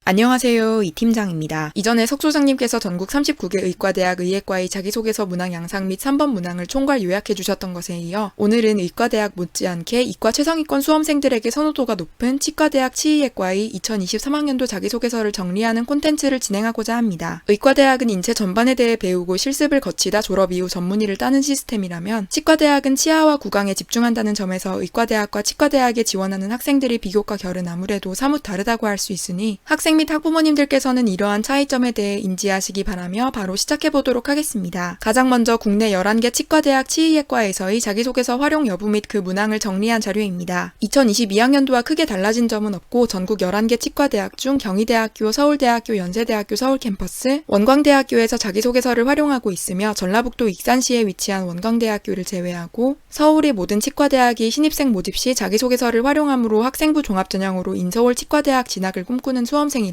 안녕하세요. 이 팀장입니다. 이전에 석 소장님께서 전국 39개 의과대학 의예과의 자기소개서 문항 양상 및 3번 문항을 총괄 요약해 주셨던 것에 이어 오늘은 의과대학 못지않게 이과 최상위권 수험생들에게 선호도가 높은 치과대학 치의예과의 2023학년도 자기소개서를 정리하는 콘텐츠를 진행하고자 합니다. 의과대학은 인체 전반에 대해 배우고 실습을 거치다 졸업 이후 전문의를 따는 시스템이라면 치과대학은 치아와 구강에 집중한다는 점에서 의과대학과 치과대학에 지원하는 학생들의 비교과 결은 아무래도 사뭇 다르다고 할 수 있으니 학생 및 학부모님들께서는 이러한 차이점에 대해 인지하시기 바라며 바로 시작해보도록 하겠습니다. 가장 먼저 국내 11개 치과대학 치의예과에서의 자기소개서 활용 여부 및 그 문항을 정리한 자료입니다. 2022학년도와 크게 달라진 점은 없고 전국 11개 치과대학 중 경희대학교, 서울대학교, 연세대학교 서울캠퍼스, 원광대학교에서 자기소개서를 활용하고 있으며 전라북도 익산시에 위치한 원광대학교를 제외하고 서울의 모든 치과대학이 신입생 모집 시 자기소개서를 활용하므로 학생부 종합전형으로 인서울 치과대학 진학을 꿈꾸는 수험생이라면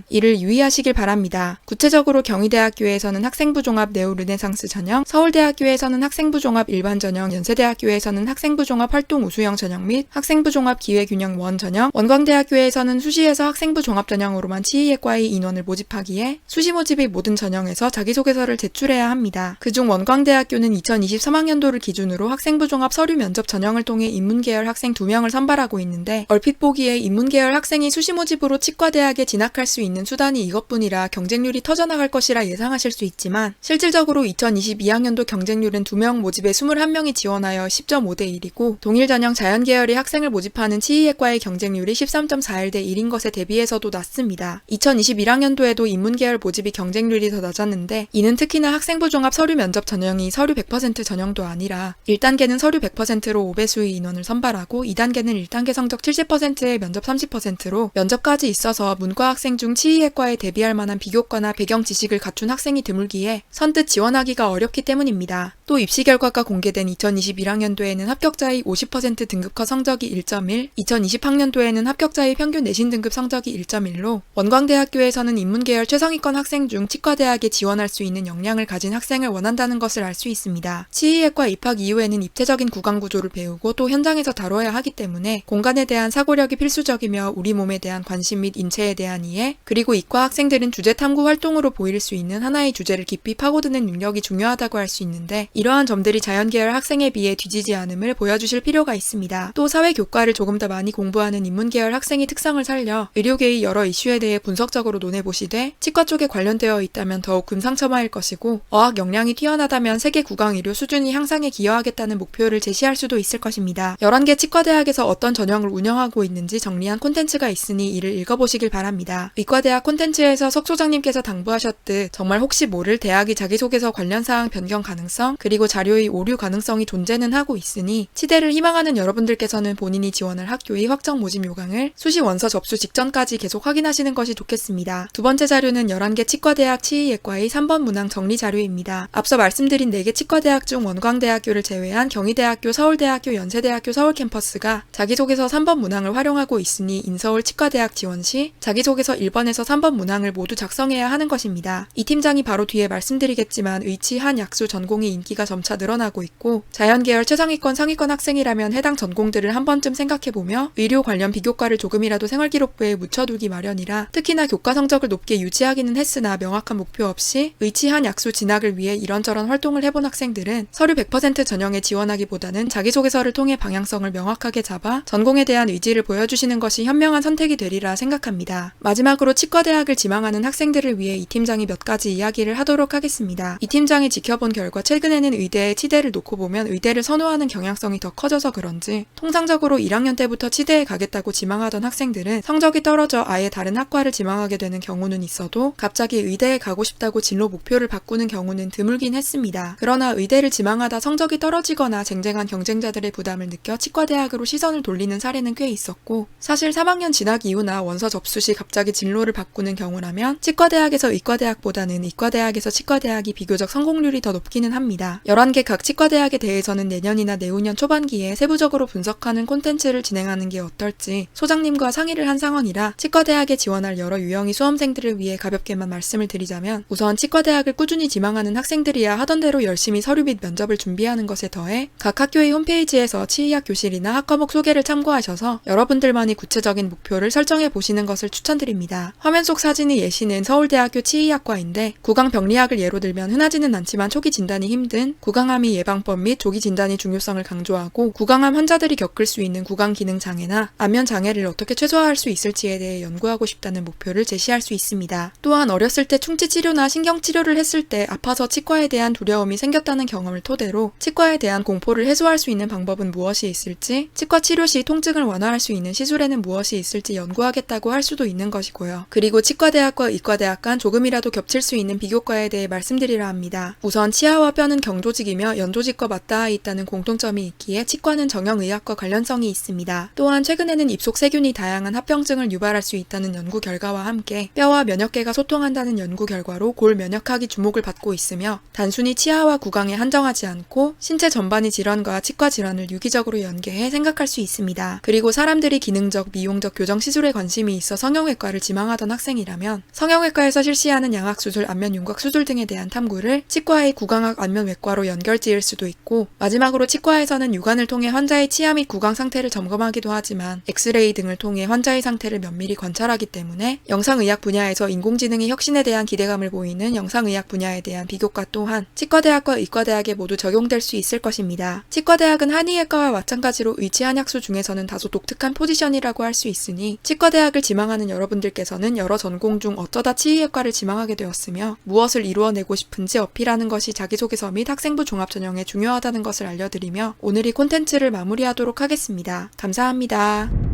이를 유의하시길 바랍니다. 구체적으로 경희대학교에서는 학생부 종합 네오 르네상스 전형, 서울대학교에서는 학생부 종합 일반 전형, 연세대학교에서는 학생부 종합 활동 우수형 전형 및 학생부 종합 기회균형 원 전형, 원광대학교에서는 수시에서 학생부 종합 전형으로만 치의예과의 인원을 모집하기에 수시 모집의 모든 전형에서 자기소개서를 제출해야 합니다. 그중 원광대학교는 2023학년도를 기준으로 학생부 종합 서류 면접 전형을 통해 인문계열 학생 2명을 선발하고 있는데 얼핏 보기에 인문계열 학생이 수시 모집으로 치과대학에 진학할 수 있는 수단이 이것뿐이라 경쟁률이 터져나갈 것이라 예상하실 수 있지만 실질적으로 2022학년도 경쟁률은 2명 모집에 21명이 지원하여 10.5대 1이고 동일 전형 자연계열의 학생을 모집하는 치의예과의 경쟁률이 13.41대 1인 것에 대비해서도 낮습니다. 2021학년도에도 인문계열 모집이 경쟁률이 더 낮았는데 이는 특히나 학생부 종합 서류 면접 전형이 서류 100% 전형도 아니라 1단계는 서류 100%로 5배수의 인원을 선발하고 2단계는 1단계 성적 70%에 면접 30%로 면접까지 있어서 문과 학생 중 치의예과에 대비할 만한 비교과나 배경 지식을 갖춘 학생이 드물기에 선뜻 지원하기가 어렵기 때문입니다. 또 입시 결과가 공개된 2021학년도에는 합격자의 50% 등급화 성적이 1.1, 2020학년도에는 합격자의 평균 내신 등급 성적이 1.1로 원광대학교에서는 인문계열 최상위권 학생 중 치과대학에 지원할 수 있는 역량을 가진 학생을 원한다는 것을 알 수 있습니다. 치의예과 입학 이후에는 입체적인 구강 구조를 배우고 또 현장에서 다뤄야 하기 때문에 공간에 대한 사고력이 필수적이며 우리 몸에 대한 관심 및 인체에 대한 이해, 그리고 이과 학생들은 주제 탐구 활동으로 보일 수 있는 하나의 주제를 깊이 파고드는 능력이 중요하다고 할 수 있는데 이러한 점들이 자연계열 학생에 비해 뒤지지 않음을 보여주실 필요가 있습니다. 또 사회교과를 조금 더 많이 공부하는 인문계열 학생의 특성을 살려 의료계의 여러 이슈에 대해 분석적으로 논해보시되 치과 쪽에 관련되어 있다면 더욱 금상첨화일 것이고 어학 역량이 뛰어나다면 세계 구강 의료 수준이 향상에 기여하겠다는 목표를 제시할 수도 있을 것입니다. 11개 치과대학에서 어떤 전형을 운영하고 있는지 정리한 콘텐츠가 있으니 이를 읽어보시길 바랍니다. 의과대학 콘텐츠에서 석 소장님께서 당부하셨듯 정말 혹시 모를 대학이 자기소개서 관련 사항 변경 가능성 그리고 자료의 오류 가능성이 존재는 하고 있으니 치대를 희망하는 여러분들께서는 본인이 지원할 학교의 확정 모집 요강을 수시 원서 접수 직전까지 계속 확인하시는 것이 좋겠습니다. 두 번째 자료는 11개 치과대학 치의예과의 3번 문항 정리 자료입니다. 앞서 말씀드린 4개 치과대학 중 원광대학교를 제외한 경희대학교, 서울대학교, 연세대학교 서울캠퍼스가 자기소개서 3번 문항을 활용하고 있으니 인서울 치과대학 지원 시 자기소개서 1번에서 3번 문항을 모두 작성해야 하는 것입니다. 이 팀장이 바로 뒤에 말씀드리겠지만 의치, 한, 약수 전공의 인기가 점차 늘어나고 있고 자연계열 최상위권 상위권 학생이라면 해당 전공들을 한 번쯤 생각해보며 의료 관련 비교과를 조금이라도 생활기록부에 묻혀두기 마련이라 특히나 교과 성적을 높게 유지하기는 했으나 명확한 목표 없이 의치, 한, 약수 진학을 위해 이런저런 활동을 해본 학생들은 서류 100% 전형에 지원하기보다는 자기소개서를 통해 방향성을 명확하게 잡아 전공에 대한 의지를 보여주시는 것이 현명한 선택이 되리라 생각합니다. 마지막으로 치과대학을 지망하는 학생들을 위해 이 팀장이 몇 가지 이야기를 하도록 하겠습니다. 이 팀장이 지켜본 결과 최근에는 의대에 치대를 놓고 보면 의대를 선호하는 경향성이 더 커져서 그런지 통상적으로 1학년 때부터 치대에 가겠다고 지망하던 학생들은 성적이 떨어져 아예 다른 학과를 지망하게 되는 경우는 있어도 갑자기 의대에 가고 싶다고 진로 목표를 바꾸는 경우는 드물긴 했습니다. 그러나 의대를 지망하다 성적이 떨어지거나 쟁쟁한 경쟁자들의 부담을 느껴 치과대학으로 시선을 돌리는 사례는 꽤 있었고 사실 3학년 진학 이후나 원서 접수 시 갑자기 진로를 바꾸는 경우라면 치과대학에서 의과대학보다는 의과대학에서 치과대학이 비교적 성공률이 더 높기는 합니다. 11개 각 치과대학에 대해서는 내년이나 내후년 초반기에 세부적으로 분석하는 콘텐츠를 진행하는 게 어떨지 소장님과 상의를 한 상황이라 치과대학에 지원할 여러 유형의 수험생들을 위해 가볍게만 말씀을 드리자면 우선 치과대학을 꾸준히 지망하는 학생들이야 하던 대로 열심히 서류 및 면접을 준비하는 것에 더해 각 학교의 홈페이지에서 치의학 교실이나 학과목 소개를 참고하셔서 여러분들만의 구체적인 목표를 설정해 보시는 것을 추천드립니다. 설명드립니다. 화면 속 사진의 예시는 서울대학교 치의학과인데 구강병리학을 예로 들면 흔하지는 않지만 초기 진단이 힘든 구강암의 예방법 및 조기 진단의 중요성을 강조하고 구강암 환자들이 겪을 수 있는 구강 기능 장애나 안면 장애를 어떻게 최소화할 수 있을지에 대해 연구하고 싶다는 목표를 제시할 수 있습니다. 또한 어렸을 때 충치 치료나 신경 치료를 했을 때 아파서 치과에 대한 두려움이 생겼다는 경험을 토대로 치과에 대한 공포를 해소할 수 있는 방법은 무엇이 있을지, 치과 치료 시 통증을 완화할 수 있는 시술에는 무엇이 있을지 연구하겠다고 할 수도 있는 것이고요. 그리고 치과대학과 의과대학 간 조금이라도 겹칠 수 있는 비교과에 대해 말씀드리려 합니다. 우선 치아와 뼈는 경조직이며 연조직과 맞닿아 있다는 공통점이 있기에 치과는 정형의학과 관련성이 있습니다. 또한 최근에는 입속 세균이 다양한 합병증을 유발할 수 있다는 연구 결과와 함께 뼈와 면역계가 소통한다는 연구 결과로 골 면역학이 주목을 받고 있으며 단순히 치아와 구강에 한정하지 않고 신체 전반의 질환과 치과 질환을 유기적으로 연계해 생각할 수 있습니다. 그리고 사람들이 기능적, 미용적 교정 시술에 관심이 있어 성형외과를 지망하던 학생이라면 성형외과에서 실시하는 양악수술, 안면윤곽 수술 등에 대한 탐구를 치과의 구강학 안면외과로 연결지을 수도 있고, 마지막으로 치과에서는 육안을 통해 환자의 치아 및 구강 상태를 점검하기도 하지만 엑스레이 등을 통해 환자의 상태를 면밀히 관찰하기 때문에 영상의학 분야에서 인공지능의 혁신에 대한 기대감을 보이는 영상의학 분야에 대한 비교과 또한 치과대학과 의과대학에 모두 적용될 수 있을 것입니다. 치과대학은 한의외과와 마찬가지로 의치한약수 중에서는 다소 독특한 포지션이라고 할 수 있으니 치과대학을 지망하는 여러분들께서는 여러 전공 중 어쩌다 치의학과를 지망하게 되었으며 무엇을 이루어내고 싶은지 어필하는 것이 자기소개서 및 학생부 종합전형에 중요하다는 것을 알려드리며 오늘 이 콘텐츠를 마무리하도록 하겠습니다. 감사합니다.